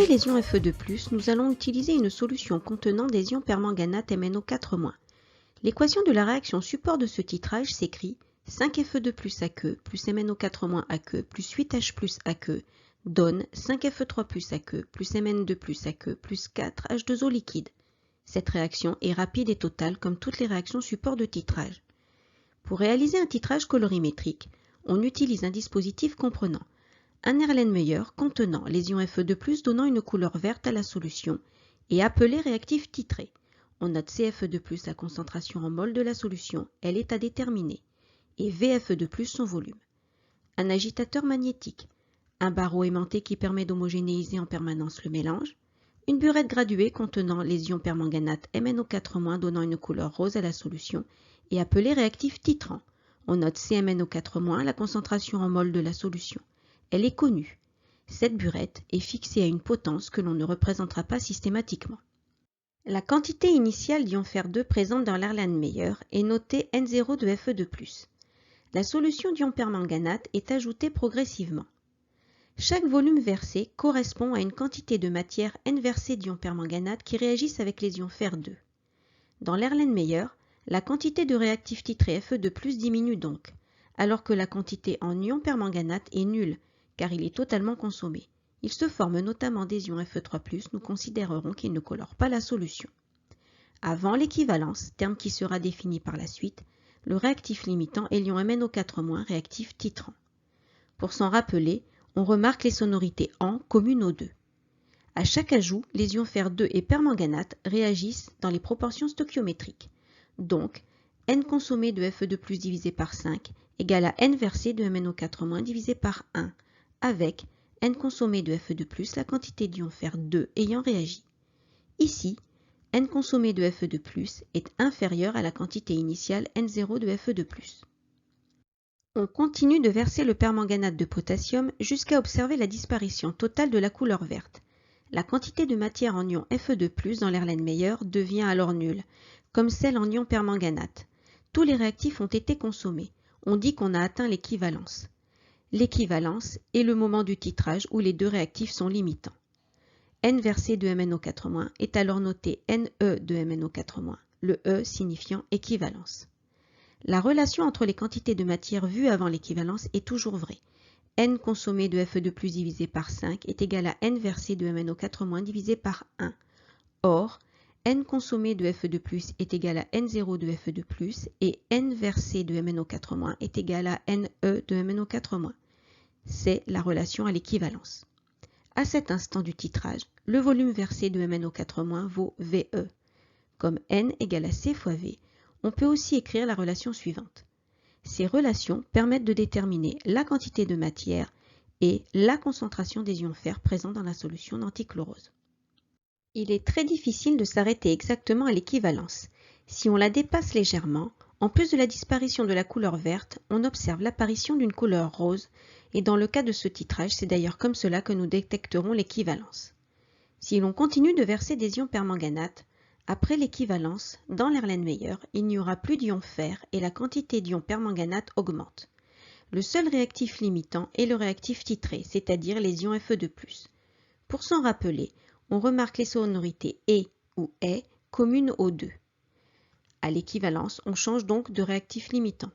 titré les ions Fe2+, nous allons utiliser une solution contenant des ions permanganate MnO4-. L'équation de la réaction support de ce titrage s'écrit 5Fe2+ aqueux plus MnO4- aqueux plus 8H+ aqueux donne 5Fe3+ aqueux plus Mn2+ aqueux plus 4H2O liquide. Cette réaction est rapide et totale comme toutes les réactions support de titrage. Pour réaliser un titrage colorimétrique, on utilise un dispositif comprenant un Erlenmeyer contenant les ions Fe2+, donnant une couleur verte à la solution et appelé réactif titré. On note CFE2+, la concentration en mol de la solution, elle est à déterminer, et VFE2+, son volume. Un agitateur magnétique, un barreau aimanté qui permet d'homogénéiser en permanence le mélange, une burette graduée contenant les ions permanganate MnO4- donnant une couleur rose à la solution et appelé réactif titrant. On note CmNO4-, la concentration en mol de la solution. Elle est connue. Cette burette est fixée à une potence que l'on ne représentera pas systématiquement. La quantité initiale d'ion Fe2 présente dans l'Erlenmeyer est notée N0 de Fe2+. La solution d'ion permanganate est ajoutée progressivement. Chaque volume versé correspond à une quantité de matière N versée d'ion permanganate qui réagissent avec les ions Fe2. Dans l'Erlenmeyer, la quantité de réactif titré Fe2+ diminue donc, alors que la quantité en ion permanganate est nulle, car il est totalement consommé. Il se forme notamment des ions Fe3+, nous considérerons qu'ils ne colorent pas la solution. Avant l'équivalence, terme qui sera défini par la suite, le réactif limitant est l'ion MnO4- réactif titrant. Pour s'en rappeler, on remarque les sonorités en communes aux deux. À chaque ajout, les ions Fe2 et permanganate réagissent dans les proportions stoichiométriques. Donc, N consommé de Fe2+ divisé par 5 égale à N versé de MnO4- divisé par 1, avec N consommé de Fe2+, la quantité d'ion Fe2 ayant réagi. Ici, N consommé de Fe2+ est inférieur à la quantité initiale N0 de Fe2+. On continue de verser le permanganate de potassium jusqu'à observer la disparition totale de la couleur verte. La quantité de matière en ion Fe2+ dans l'Erlenmeyer devient alors nulle, comme celle en ion permanganate. Tous les réactifs ont été consommés. On dit qu'on a atteint l'équivalence. L'équivalence est le moment du titrage où les deux réactifs sont limitants. N versé de MnO4- est alors noté Ne de MnO4-, le E signifiant équivalence. La relation entre les quantités de matière vues avant l'équivalence est toujours vraie. N consommé de Fe2+ divisé par 5 est égal à N versé de MnO4- divisé par 1. Or, N consommé de Fe2+ est égal à N0 de Fe2+, et N versé de MnO4- est égal à Ne de MnO4-. C'est la relation à l'équivalence. À cet instant du titrage, le volume versé de MnO4- vaut VE. Comme N égale à C fois V, on peut aussi écrire la relation suivante. Ces relations permettent de déterminer la quantité de matière et la concentration des ions fer présents dans la solution d'antichlorose. Il est très difficile de s'arrêter exactement à l'équivalence. Si on la dépasse légèrement, en plus de la disparition de la couleur verte, on observe l'apparition d'une couleur rose, et dans le cas de ce titrage, c'est d'ailleurs comme cela que nous détecterons l'équivalence. Si l'on continue de verser des ions permanganate, après l'équivalence, dans l'Erlenmeyer, il n'y aura plus d'ions fer et la quantité d'ions permanganate augmente. Le seul réactif limitant est le réactif titré, c'est-à-dire les ions Fe2+. Pour s'en rappeler, on remarque les sonorités et ou est communes aux deux. À l'équivalence, on change donc de réactif limitant.